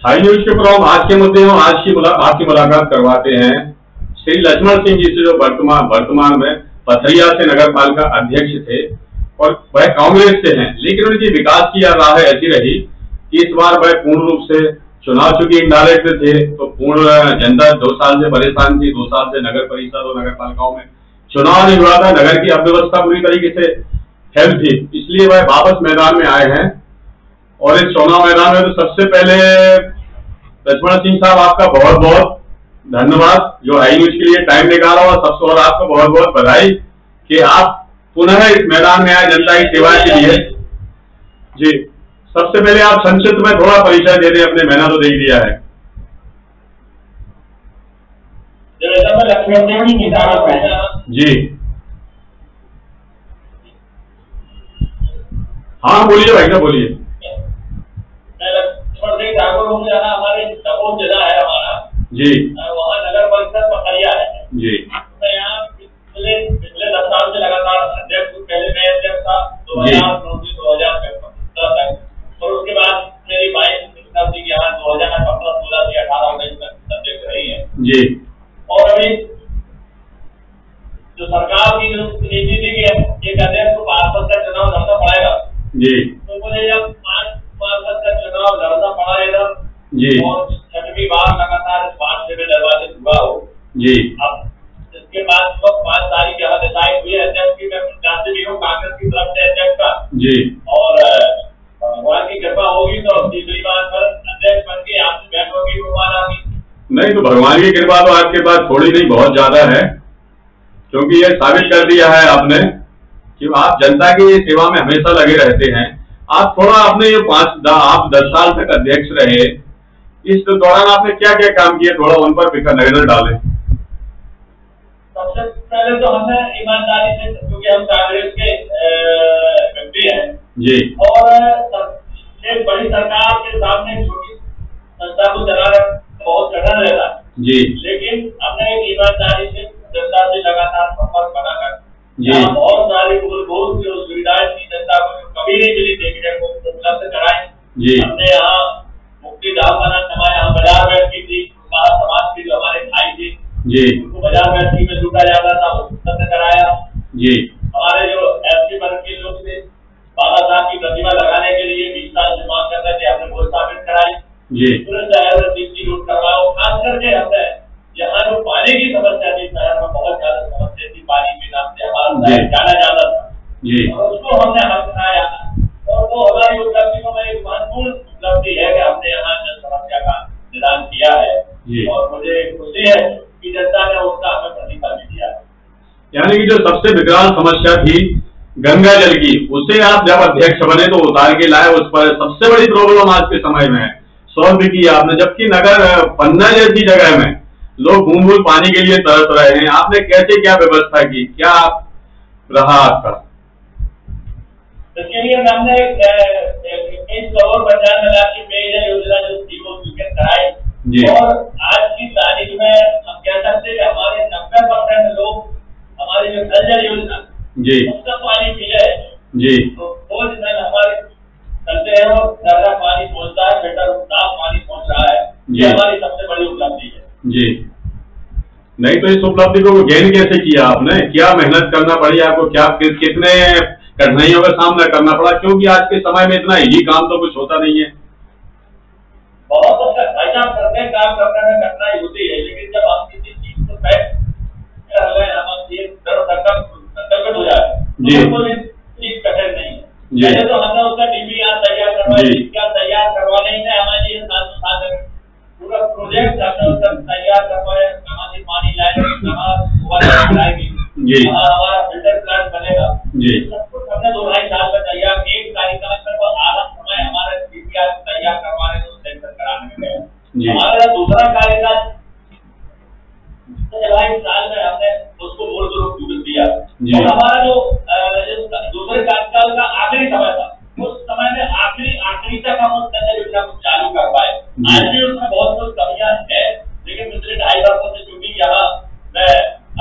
High news के programme आज के मुद्दे में आज की मुलाकात करवाते हैं श्री लक्ष्मण सिंह जी से, जो वर्तमान में पथरिया से नगर पालिका अध्यक्ष थे और वह कांग्रेस से हैं, लेकिन उनकी विकास की राह ऐसी रही कि इस बार वह पूर्ण रूप से चुनाव, चूंकि इंडायरेक्ट थे तो पूर्ण जनता 2 साल से परेशान थी। 2 साल से नगर परिषद और नगर पालिकाओं में चुनाव नहीं हुआ था, नगर की अर्थव्यवस्था पूरी तरीके से हेल्प थी, इसलिए वह वापस मैदान में आए हैं। और इस चुनाव मैदान में तो सबसे पहले लक्ष्मण सिंह साहब, आपका बहुत बहुत धन्यवाद जो हाई न्यूज के लिए टाइम निकाला, और आपको बहुत बहुत बधाई कि आप पुनः इस मैदान में आए जनता की सेवा के लिए। जी, सबसे पहले आप संक्षिप्त में थोड़ा परिचय दे दें अपने, मैंने तो दे दिया है। जी हाँ, बोलिए भाई साहब, बोलिए। हमारे दमोह जिला है हमारा जी, वहाँ नगर परिषद पथरिया है जी। मैं यहाँ पिछले 10 साल से लगातार अध्यक्ष, पहले मैं अध्यक्ष था 2009-2015 तक, और उसके बाद मेरी वाइफ जी यहाँ 2015-16 से 18-19 तक अध्यक्ष रही है जी। और अभी जो सरकार की जो नीति थी कि एक अध्यक्ष को 5 का चुनाव लड़ना पड़ेगा जी, तो मुझे जब 5 का चुनाव लड़ना पड़ा इधर जी, और 6वीं बार लगातार इस बात से मैं निर्वाचित हुआ हूँ जी। अब इसके बाद 5 तारीख यहाँ डिसाइड हुई अध्यक्ष की, मैं प्रत्याशी भी हूँ कांग्रेस की तरफ से अध्यक्ष का जी। और भगवान की कृपा होगी तो तीसरी बार पर अध्यक्ष बन के आपसे बैठ होगी दोबारा की। नहीं तो भगवान की कृपा तो आपके पास थोड़ी नहीं बहुत ज्यादा है, क्योंकि ये साबित कर दिया है आपने कि आप जनता की सेवा में हमेशा लगे रहते हैं। आप थोड़ा अपने ये आप 10 साल तक अध्यक्ष रहे, इस दौरान आपने क्या क्या काम किए, थोड़ा उन पर नजर डालें। सबसे पहले तो हमने ईमानदारी से, क्योंकि हम कांग्रेस के व्यक्ति हैं जी, और एक बड़ी सरकार के सामने छोटी संस्था को चलाना बहुत कठिन रहता है जी, लेकिन हमने एक ईमानदारी से जनता से लगातार संपर्क बनाकर जी, बहुत सारी मूलभूत जो सुविधाएं थी जनता को जो कभी नहीं मिली देखने को उपलब्ध कराई जी। हमने यहाँ मुक्ति धाम का नाम, हमारे यहाँ बाजार बैठकी थी, समाज की जो हमारे भाई थी जी, उनको बाजार बैठकी में जुटा जाता था वो उपलब्ध कराया जी। हमारे जो एससी वर्ग के लोग थे, बाबा साहब की प्रतिमा लगाने के लिए 20 साल से मांग कर रहे थे, हमने वो स्थापित कराई जी। पूरे शहर में 30 रोड करवाओ। खास करके हमने यहाँ जो पानी की समस्या थी, शहर में बहुत ज्यादा समस्या थी, पानी के नाम से हमारा शहर जाना जाता था जी, और उसको हमने हल बनाया और वो हमारी उपलब्धियों में एक महत्वपूर्ण उपलब्धि है कि हमने यहाँ जन समस्या का निदान किया है जी। और मुझे खुशी है कि जनता ने उसका हमें प्रतिफल भी दिया है। यानी कि जो सबसे विकराल समस्या थी गंगा जल की, उसे आप जब अध्यक्ष बने तो उतार के लाए, उस पर सबसे बड़ी प्रॉब्लम आज के समय में है सॉल्व भी किया आपने, जबकि नगर पन्ना जैसी जगह में लोग बूंद बूंद पानी के लिए तरस रहे हैं। आपने कैसे क्या व्यवस्था की, क्या रहा आपका? इसके लिए हमने 21 करोड़ 95 लाख की पेयजल योजना जो थी वो स्वीकृत कराई और आज की तारीख में हम कह सकते हैं कि हमारे 90% लोग हमारी जो जल योजना जी उसका पानी पी रहे जी, तो वो जितना हमारे चलते हैं वो ज्यादा पानी पहुँचता है, बेटर साफ पानी पहुँच रहा है, ये हमारी सबसे बड़ी उपलब्धि है जी। नहीं तो इस उपलब्धि को गेन कैसे किया आपने, क्या मेहनत करना पड़ी आपको, क्या कितने कठिनाइयों का सामना करना पड़ा, क्योंकि आज के समय में इतना इजी काम तो कुछ होता नहीं है। बहुत भाई साहब करते काम करने में कठिनाई होती है, लेकिन जब आप किसी चीज को तय कर रहे हैं संकट हो जाए तो कोई चीज कठिन नहीं है। पहले तो हमने उसका डीपीआर तैयार करवाया, डीपीआर तैयार करवाने में हमारे ये पूरा प्रोजेक्ट हमने उसका तैयार करवाया, कहाँ से पानी लाएंगे, हमारा फिल्टर प्लांट बनेगा, सब कुछ हमने 2-2.5 साल में तैयार, एक कार्यक्रम में वो आधा समय हमारे डीपीआर तैयार करवाने को सेंटर कराने में गया। हमारा दूसरा कार्यकाल 2.5 साल में हमने उसको मूर्त रूप दिया और हमारा जो दूसरे कार्यकाल का आखिरी समय था उस समय में आखिरी तक हम उस नजर योजना को चालू कर पाए। आज भी उसमें बहुत कुछ कमियां है, लेकिन पिछले 2.5 वर्षों से चूंकि यहाँ मैं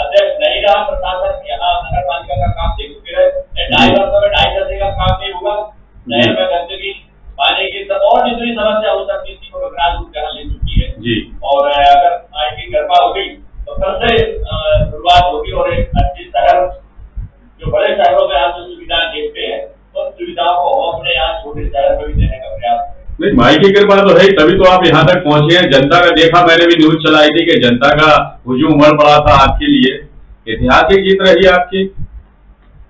अध्यक्ष नहीं रहा, प्रशासन यहाँ नगर पालिका का काम देख चुके रहे, 2.5 वर्षों में 2.5 दशक का काम नहीं हुआ। शहर में गंदगी, पानी की और जितनी समस्या हो सकती थी वो विकराल रूप छोटे शहर में भी देने का प्रयास करें। नहीं, भाई की कृपा तो है, तभी तो आप यहाँ तक पहुंचे हैं। जनता का देखा, मैंने भी न्यूज चलाई थी कि जनता का हुजूम उमड़ पड़ा था आपके लिए। ऐतिहासिक जीत रही आपकी,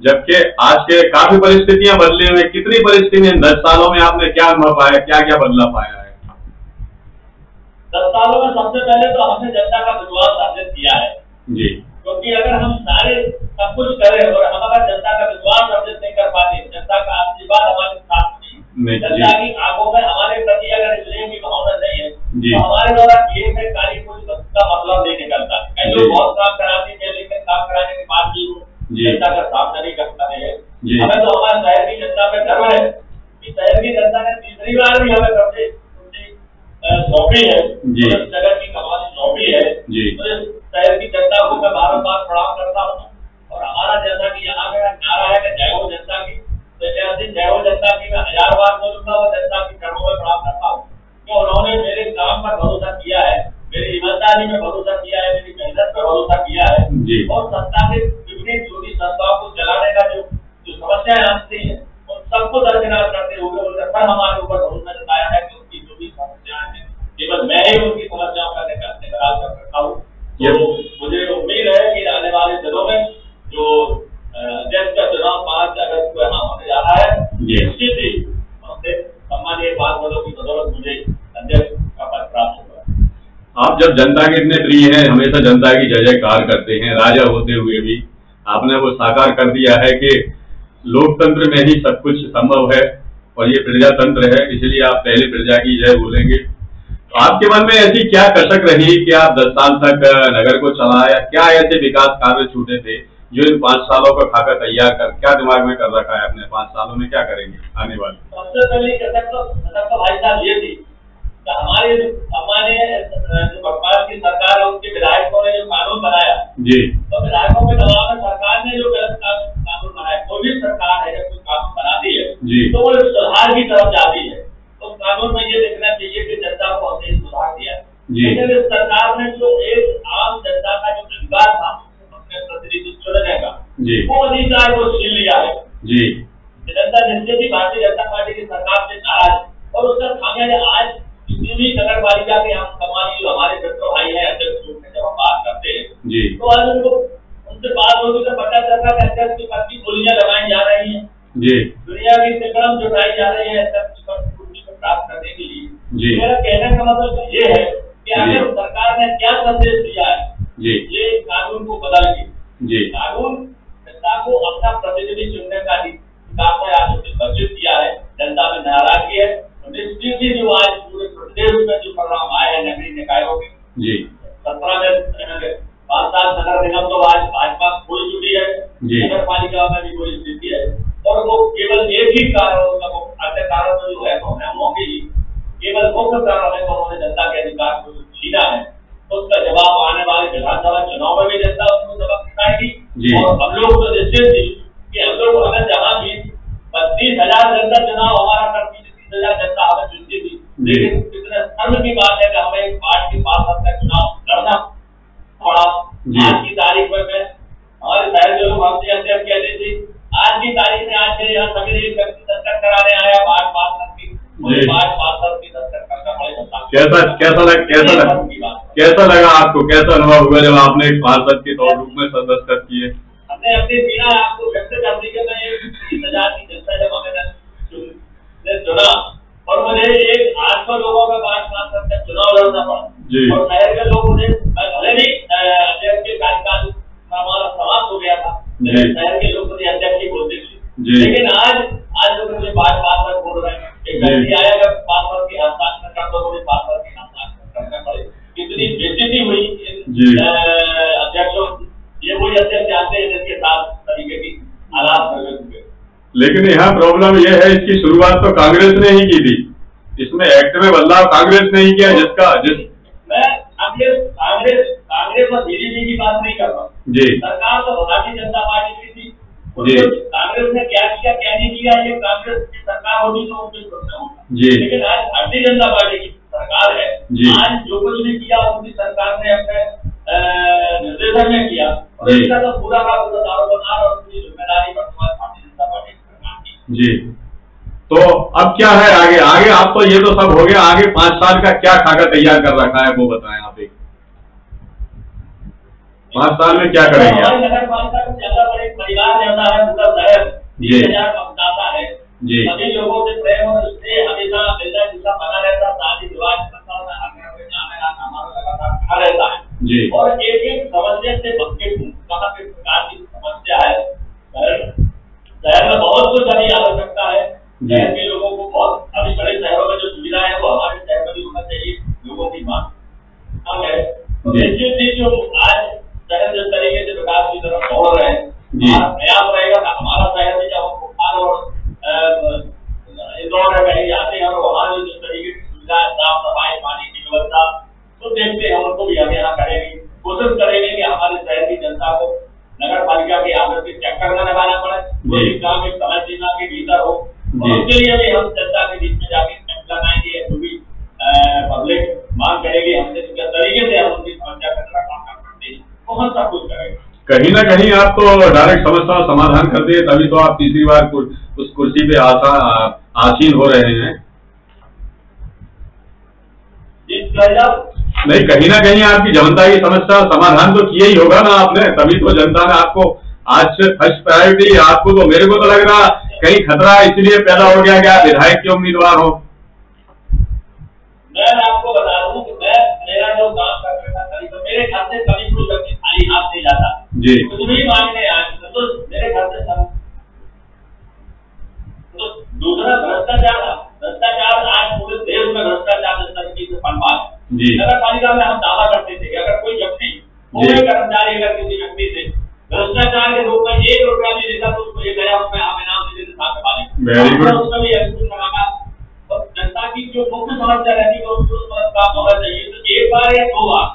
जबकि आज के काफी परिस्थितियां बदली हुई। कितनी परिस्थितियां 10 सालों में आपने क्या अनुभव पाया, क्या क्या बदला पाया है? 10 सालों में सबसे पहले तो हमने जनता का विश्वास अर्जित किया है जी, क्योंकि अगर हम सारे सब कुछ करें और हम अगर जनता का विश्वास अर्जित नहीं कर पाते, जनता का आशीर्वाद हमारे साथ नहीं, जनता की आंखों में हमारे प्रति अगर स्नेह की भावना नहीं है तो हमारे द्वारा किए गए कार्य कोई का मतलब नहीं निकलता। कई लोग बहुत काम कराते हैं लेकिन काम कराने के बाद भी जनता का सामना नहीं कर पाते हैं। हमें तो हमारे शहर की जनता पे गर्व है कि शहर की जनता ने तीसरी बार भी हमें कब्जे सौंपी है, जगह की कमाल सौंपी है। तो शहर की जनता को मैं बार बार प्रणाम करता हूँ और हमारा जैसा कि यहाँ का नारा है कि जय हो जनता की, तो जय हो जनता की मैं 1000 बार बोलूंगा और जनता की चरणों में प्रणाम करता हूँ कि उन्होंने मेरे काम पर भरोसा किया है, मेरी ईमानदारी में भरोसा किया है, मेरी मेहनत पर भरोसा किया है और सत्ता के विपरीत छोटी संस्थाओं को चलाने का जो समस्याएं आती है उन सबको दरकिनार करते हुए उन्होंने पर हमारे ऊपर भरोसा जताया है कि उनकी जो भी समस्याएं हैं केवल मैं ही उनकी समस्याओं का निकाल कर सकता हूँ। तो मुझे उम्मीद है कि आने वाले दिनों में जो अध्यक्ष का चुनाव 5 अगस्त को यहाँ होने जा रहा है, निश्चित ही हमसे सम्मानीय पार्षदों की बदौलत मुझे अध्यक्ष का पद प्राप्त होगा। आप जब जनता के इतने प्रिय हैं, हमेशा जनता की जय जयकार करते हैं, राजा होते हुए भी आपने वो साकार कर दिया है कि लोकतंत्र में ही सब कुछ संभव है और ये प्रजातंत्र है, इसलिए आप पहले प्रजा की जय बोलेंगे। आपके मन में ऐसी क्या कसक रही कि आप 10 साल तक नगर को चलाया? क्या ऐसे विकास कार्य छूटे थे जो इन 5 सालों का खाका तैयार कर, क्या दिमाग में कर रखा है आपने? 5 सालों में क्या करेंगे आने वाले? सबसे पहले कसक तो भाई साहब ये थी कि हमारे जो वर्तमान की सरकार है उनके विधायकों ने जो कानून बनाया जी, तो विधायकों के दबाव में सरकार ने जो गलत कानून बनाया, कोई भी सरकार है जब कोई कानून बनाती है जी, तो वो सुधार की तरफ जाती है। तो कानून में ये देखना चाहिए कि जनता को हमने सुधार दिया, लेकिन इस सरकार ने जो एक आम जनता का जो अधिकार था अपने प्रतिनिधित्व चुनने का वो अधिकार को छीन लिया है जी। जनता निश्चित ही भारतीय जनता पार्टी की सरकार से नाराज और उसका खामियाजा आज किसी भी नगर पालिका के हम समाज हमारे मित्र भाई है अध्यक्ष रूप में जब हम बात करते हैं तो आज उनको उनसे बात होगी तो पता चलता है अध्यक्ष की पद की गोलियां लगाई जा रही है जी, दुनिया की तिकड़म जुटाई जा रही है अध्यक्ष की पद को प्राप्त करने के लिए। मेरा कहने का मतलब ये है कि अगर सरकार ने क्या संदेश दिया है ये कानून को बदल के कानून जनता को अपना प्रतिनिधि चुनने का अधिकार आज वंचित किया है, जनता में नाराजगी है। निश्चित ही जो आज पूरे प्रदेश में जो परिणाम आए हैं नगरीय निकायों के 17 में 5-7 नगर निगम तो आज भाजपा खोल चुकी है, नगर पालिका में भी कोई स्थिति है और वो केवल एक ही कारण अन्य कारण तो जो है तो होंगे ही, केवल मुख्य कारण है तो उन्होंने जनता के अधिकार को छीना है। तो उसका जवाब आने वाले विधानसभा चुनाव में भी जनता उसको सबक सिखाएगी और हम लोग तो निश्चित थी कि हम लोग अगर जहाँ भी 32,000 जनता चुनाव हमारा करती 30,000 जनता हमें चुनती थी, लेकिन कितने शर्म की बात है कि हमें एक पार्टी के पास का चुनाव लड़ना पड़ा। आज की तारीख में हमारे शहर के लोग हमसे अध्यक्ष कहते थे आज की तारीख में आज मेरे यहाँ सभी एक व्यक्ति दस्तखत कराने आया 5 पार्षद की 5 पार्षद की दस्तखत करना पड़ेगा। कैसा लगा आपको, कैसा अनुभव हुआ जब आपने एक पार्षद के तौर रूप में दस्तखत किए? हमने अपनी पीड़ा आपको व्यक्त कर दी कि मैं 30,000 की जनता जब हमें चुना और मुझे एक 800 लोगों का 5 पार्षद का चुनाव लड़ना पड़ा और शहर के लोग मुझे भले ही अध्यक्ष के कार्यकाल हमारा समाप्त हो गया था, शहर के लोग मुझे अध्यक्ष ही बोलते थे, लेकिन आज लोग मुझे 5 पार्षद बोल रहे हैं। एक व्यक्ति आया अगर पार्षद की हस्ताक्षर कर दो मुझे पार्षद की हस्ताक्षर करना पड़े, कितनी बेइज्जती हुई अध्यक्षों। ये वही अध्यक्ष चाहते हैं जिसके साथ तरीके की हालात हुए। लेकिन यहाँ प्रॉब्लम यह है इसकी शुरुआत तो कांग्रेस ने ही की थी, इसमें एक्ट में बदलाव कांग्रेस ने ही किया मैं कांग्रेस और बीजेपी की बात नहीं कर रहा हूँ सरकार तो भारतीय जनता पार्टी की थी, कांग्रेस ने क्या किया क्या नहीं किया ये कांग्रेस की सरकार होगी तो उनके प्रश्न होगा, लेकिन आज भारतीय जनता पार्टी की सरकार है, आज जो कुछ भी किया उनकी सरकार ने अपने निर्देशन में किया और इसका तो पूरा का पूरा दारोमदार और पूरी जिम्मेदारी वर्तमान भारतीय जनता पार्टी की सरकार की। तो अब क्या है आगे? आगे आप तो ये तो सब हो गया, आगे 5 साल का क्या खाका तैयार कर रखा है वो बताएं आप। एक 5 साल में क्या करेंगे आप? नगर पालिका में ज्यादा बड़े परिवार रहता है, पूरा शहर 30,000 मतदाता है जी। सभी लोगों से प्रेम और उससे हमेशा मिलना जुलना बना रहता, शादी विवाह हमारा रहता है जी। और एक समस्या से बच्चे कहाँ पे प्रकार की समस्या है। शहर में बहुत कुछ अभी आवश्यकता है, शहर के लोगों को बहुत अभी बड़े शहरों में जो सुविधा है वो हमारे शहर में भी होना चाहिए, लोगों की मांग अब है। तो जो आज शहर जिस तरीके से विकास की तरफ दौड़ रहे हैं, प्रयास रहेगा कि हमारा शहर में जब हम भोपाल और इंदौर में कहीं जाते हैं और वहाँ जो जिस तरीके की सुविधा है, साफ सफाई, पानी की व्यवस्था, तो देखते हैं उनको भी हम यहाँ करेंगे, कोशिश करेंगे कि हमारे शहर की जनता को नगर पालिका के आदत के चक्कर न लगाना पड़े, कोई काम एक समय सीमा के भीतर हो। और उसके लिए भी हम जनता के बीच में जाके कैंप लगाएंगे, जो भी पब्लिक मांग करेगी हमसे जिस तरीके से हम उनकी समस्या का निराकरण कर सकते हैं वो हम सब कुछ करेंगे। कहीं ना कहीं आप तो डायरेक्ट समस्या समाधान करते हैं, तभी तो आप तीसरी बार उस कुर्सी पे आसीन हो रहे हैं। नहीं, कहीं ना कहीं आपकी जनता की समस्या समाधान तो किया ही होगा ना आपने, तभी तो जनता ने आपको आज से फर्स्ट प्रायोरिटी आपको तो, मेरे को तो लग रहा कहीं खतरा इसलिए पैदा हो गया कि आप विधायक के उम्मीदवार हो। मैं आपको बता दूं कि मेरा जो काम करता था मेरे घर से कभी कोई व्यक्ति खाली हाथ नहीं जाता जी। कुछ भी मांगने आए तो मेरे घर से सब। तो दूसरा भ्रष्टाचार आज पूरे देश में भ्रष्टाचार इस तरीके से पनपा है। नगर पालिका में हम दावा करते थे कि अगर कोई व्यक्ति कोई कर्मचारी अगर किसी व्यक्ति से भ्रष्टाचार के रूप में 1 रुपया भी देता तो उसको 1,000 रुपये हम इनाम दे देते साथ पालिका, उसका भी एक्सक्यूज लगाना। और जनता की जो मुख्य समस्या रहती है उसको काम होना चाहिए। तो 1 बार या 2 बार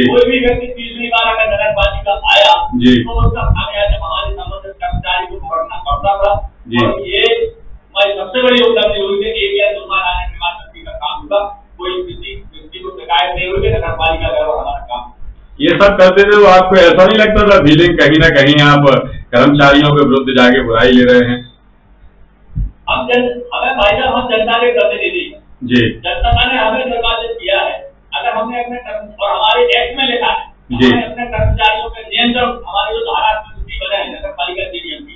कोई भी व्यक्ति तीसरी बार अगर नगर पालिका आया तो उसका खामियाजा हमारे संबंधित कर्मचारी को भुगतना पड़ता था। और ये हमारी सबसे बड़ी उपलब्धि हुई है। 1 या 2 बार आने के बाद व्यक्ति का काम होगा, कोई किसी व्यक्ति को शिकायत नहीं होगी, नगर पालिका का हमारा काम। ये सब करते थे तो आपको ऐसा नहीं लगता था फीलिंग कहीं ना कहीं आप कर्मचारियों के विरुद्ध जाके बुराई ले रहे हैं? हमें भाई साहब हम जनता के प्रतिनिधि जी, जनता ने हमें निर्वाचित किया है। अगर हमने अपने और हमारे एक्ट में लिखा है हमें अपने कर्मचारियों के नियंत्रण, हमारी जो धारा बने हैं नगर पालिका के नियम की,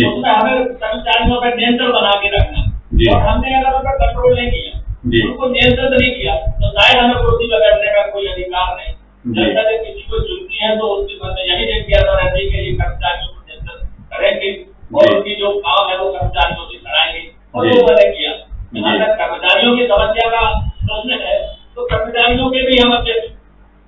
उसमें हमें कर्मचारियों पर नियंत्रण बना के रखना। और हमने अगर उनका कंट्रोल नहीं किया, उनको नियंत्रित नहीं किया, तो शायद हमें कुर्सी पर बैठने का कोई अधिकार नहीं। जनता जब किसी को चुनती है तो उसके बाद यही देख किया जाता रहती है कि ये कर्मचारियों को नियंत्रित करेंगे और उनकी जो काम है वो कर्मचारियों से कराएंगे, और वो मैंने किया। जहाँ तक कर्मचारियों की समस्या का प्रश्न है तो कर्मचारियों के भी हम अध्यक्ष,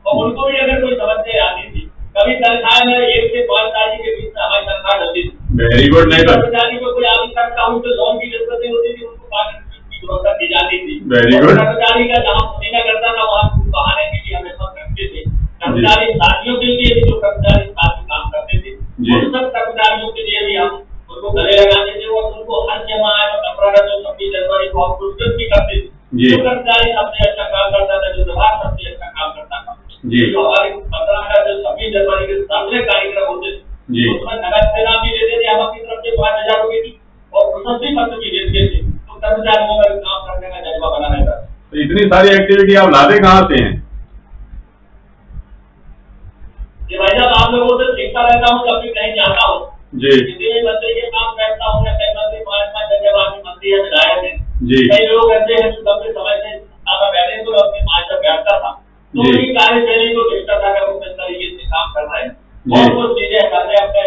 और उनको भी अगर कोई समस्या आती थी, कभी तनख्वाह में 1 से 5 तारीख के बीच में हमारी तनख्वाह होती थी। Very good. नहीं कर्मचारी को कोई आवश्यकता हुई तो लोन की जरूरत नहीं होती थी, उनको 5 की व्यवस्था दी जाती थी। Very good. कर्मचारी का जहाँ पसीना करता था वहाँ बहाने के लिए हमेशा करते थे। कर्मचारी साथियों के लिए भी जो कर्मचारी साथ में काम करते थे उन सब कर्मचारियों के लिए भी हम उनको गले लगाते थे और उनको हर जमा 26 जनवरी को हम पुरस्कृत भी करते थे। जो कर्मचारी सबसे अच्छा काम करता था, जो विभाग सबसे अच्छा काम करता था, जो हमारे 15 अगस्त 26 जनवरी के सार्वजनिक कार्यक्रम होते थे उसमें नगद से नाम भी देते थे हम अपनी तरफ से 5,000 रुपए की, और प्रशस्ति पत्र भी देते थे। तो कर्मचारियों का काम करने का जज्बा बना रहता। तो इतनी सारी एक्टिविटी आप लाते कहाँ से हैं? भाई साहब आप लोगों से सीखता रहता हूँ, कभी कहीं जाता हूँ जी, किसी भी मंत्री के काम करता हूँ या कई मंत्री 5-5 जगह मंत्री है, विधायक है जी। कई लोग ऐसे हैं जो लंबे समय से बैठे तो अपने पास जब बैठता था तो उनकी कार्यशैली को देखता था कि वो किस तरीके से काम कर रहे हैं। बहुत कुछ चीजें करते अपने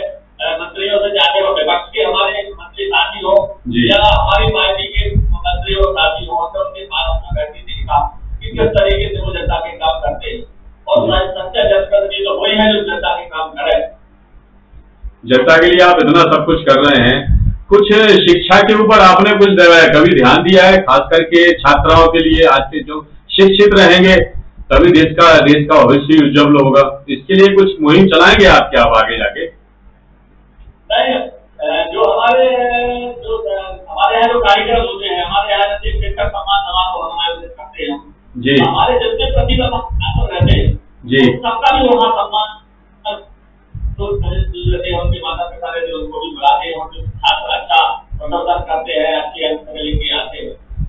मंत्रियों से जाके, वो विपक्ष के हमारे मंत्री साथी हो या हमारी पार्टी के मंत्री और साथी हो, तो उनके पास अपना बैठी देखा कि किस तरीके से वो जनता के काम करते हैं। और सच्चा जनप्रतिनिधि तो वही है जो जनता के काम करे। जनता के लिए आप इतना सब कुछ कर रहे हैं, कुछ शिक्षा के ऊपर आपने कुछ कभी ध्यान दिया है? खास करके छात्राओं के लिए, आज के जो शिक्षित रहेंगे तभी देश का भविष्य उज्जवल होगा, इसके लिए कुछ मुहिम चलाएंगे आप क्या आप आगे जाके? नहीं, जो हमारे यहाँ जो कार्यक्रम होते हैं, हमारे यहाँ शिक्षक सम्मान समारोह हम आयोजित करते हैं जी, हमारे जितने प्रतिभा रहते हैं जी, सबका भी वहाँ सम्मान तो उनके माता पिता रहते हैं उनको भी बुलाते हैं, छात्र अच्छा प्रदर्शन करते हैं, अच्छी अंक लेके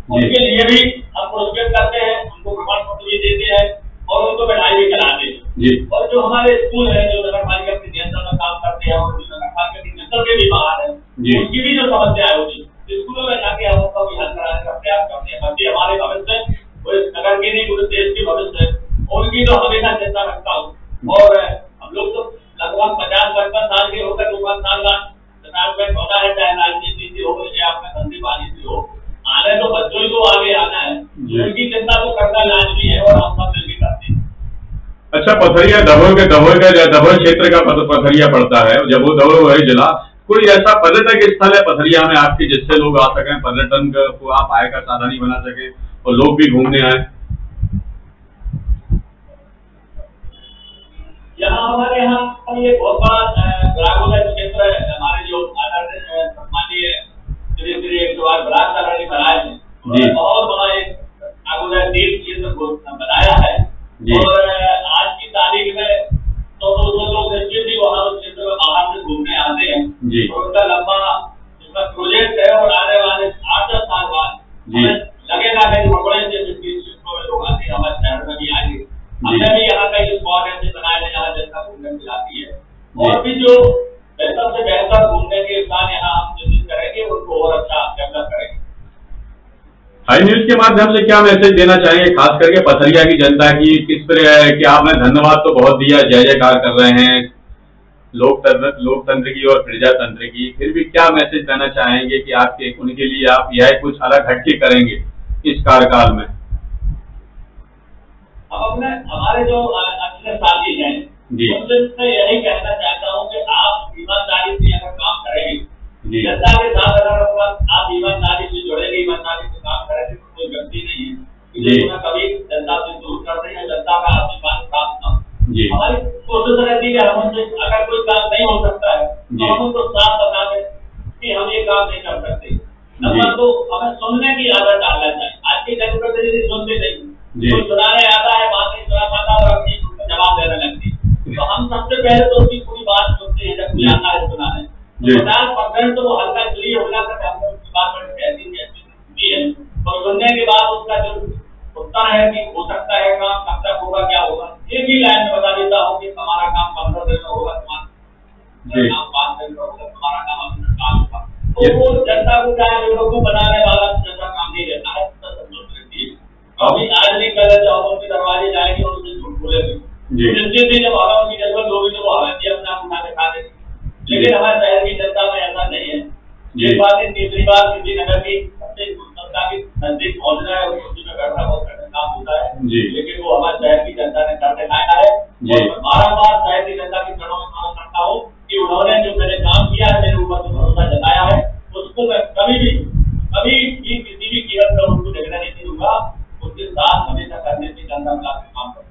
उनके लिए भी हम पुरस्कृत करते हैं, उनको प्रमाण पत्र भी देते हैं और उनको बधाई भी कराते हैं। और जो हमारे स्कूल है जो नगर पालिका के नियंत्रण में काम करते हैं और जो नगर पालिका के नियंत्रण के भी बाहर है, उनकी भी जो समस्याएं होती स्कूलों में जाके हम उनका भी हल कराने का प्रयास करते हैं। बच्चे हमारे भविष्य, वो इस नगर के नहीं पूरे देश के भविष्य है, उनकी तो हमेशा चिंता रखता हूँ। और हम लोग तो लगभग 50-55 साल के होकर 2-5 साल में होना है, चाहे राजनीति से हो या अपने धंधेबाजी से हो, आने तो बच्चों ही को आगे आना है, उनकी चिंता तो करना लाजमी है और हम सब मिलकर करते हैं। अच्छा, पथरिया दभोई क्षेत्र का पथरिया पड़ता है, जब वो दभोई जिला, कोई ऐसा पर्यटक स्थल है पथरिया में आपके जिससे लोग आ सकें, पर्यटन को आप आय का साधन ही बना सके और लोग भी घूमने आए? हमारे यहाँ ये बहुत बड़ा ग्रामीण क्षेत्र है। हमारे जो माननीय श्री बराज साहब ने बनाए हैं, बहुत बड़ा एक ग्रामीण तीर्थ क्षेत्र बनाया है और आज की तारीख में तो लोग निश्चित ही वहाँ उस क्षेत्र में बाहर से घूमने आते हैं और उनका लंबा उसका प्रोजेक्ट है और आने वाले 8-10 साल बाद लगेगा कि बड़े क्षेत्रों में लोग आते हैं, हमारे शहर में भी आएंगे। हमने भी यहाँ का स्पॉट ऐसे बनाए हैं जहाँ जनता घूमने मिलाती है और भी जो बेहतर से बेहतर घूमने के स्थान यहाँ हम निर्मित करेंगे उनको और अच्छा डेवलप करेंगे। हाई न्यूज के माध्यम से क्या मैसेज देना चाहेंगे खास करके पथरिया की जनता की? किस तरह है कि आपने धन्यवाद तो बहुत दिया, जय जयकार कर रहे हैं लोकतंत्र की और प्रजातंत्र की, फिर भी क्या मैसेज देना चाहेंगे कि आपके उनके लिए आप यह कुछ अलग हटके करेंगे इस कार्यकाल में? अपने हमारे जो अच्छे साथी हैं उनसे मैं यही कहना चाहता हूँ कि आप ईमानदारी से अगर काम करेंगे, जनता के साथ अगर आप ईमानदारी से जुड़ेंगे, ईमानदारी से काम करेंगे तो कोई गलती नहीं है कि कभी जनता से दूर कर रहे हैं, जनता का आशीर्वाद प्राप्त न। हमारी कोशिश रहती है हम उनसे अगर कोई काम नहीं हो सकता है तो हम उनको साफ बता दें कि हम ये काम नहीं कर सकते। नंबर 2, हमें सुनने की आदत डालना चाहिए। आज की जनता सुनते नहीं, कोई सुनाने आता है, बात नहीं सुना पाता और अपनी जवाब देने लगती। तो हम सबसे पहले तो उसकी पूरी बात सुनते हैं जब कोई आता है सुनाने। 50% तो वो हल्का इसलिए हो जाता है हमने उसकी बात ऐसी है और सुनने के बाद उसका जो उत्तर है कि हो सकता है काम कब तक होगा, क्या होगा, ये भी लाइन में बता देता हूँ कि हमारा काम 15 दिन में होगा, तुम्हारा काम 5 दिन में होगा, तुम्हारा काम 8 दिन में होगा। तो वो जनता को क्या लोगों को बनाने वाला जनता काम नहीं रहता है, अभी आज नहीं कल जब उनके दरवाजे जाएंगे और उनसे झूठ बोलेंगे, निश्चित ही जब हमें उनकी जरूरत होगी तो वो हमें भी अपना उठा के खा देंगे। लेकिन हमारे शहर की जनता में ऐसा नहीं है। ये बात तीसरी बार किसी नगर की जनता की नजदीक पहुंचना है, उसी में बैठना बहुत कठिन काम होता है, लेकिन वो हमारे शहर की जनता ने कर दिखाया है। और बार-बार शहर की जनता के चरणों में मांग करता हूँ कि उन्होंने जो मैंने काम किया है, मेरे ऊपर जो भरोसा जताया है, उसको मैं कभी भी किसी भी कीमत पर उनको देखना नहीं दूंगा, उसके साथ हमेशा करने की जनता काम करूँ।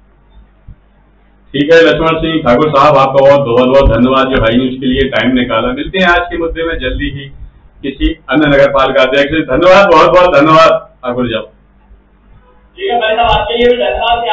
ठीक है लक्ष्मण सिंह ठाकुर साहब, आपका बहुत बहुत धन्यवाद जो हाई न्यूज के लिए टाइम निकाला। मिलते हैं आज के मुद्दे में जल्दी ही किसी अन्य नगर पालिका अध्यक्ष से। धन्यवाद, बहुत बहुत धन्यवाद ठाकुर साहब। ठीक है भाई साहब, आपके लिए भी धन्यवाद।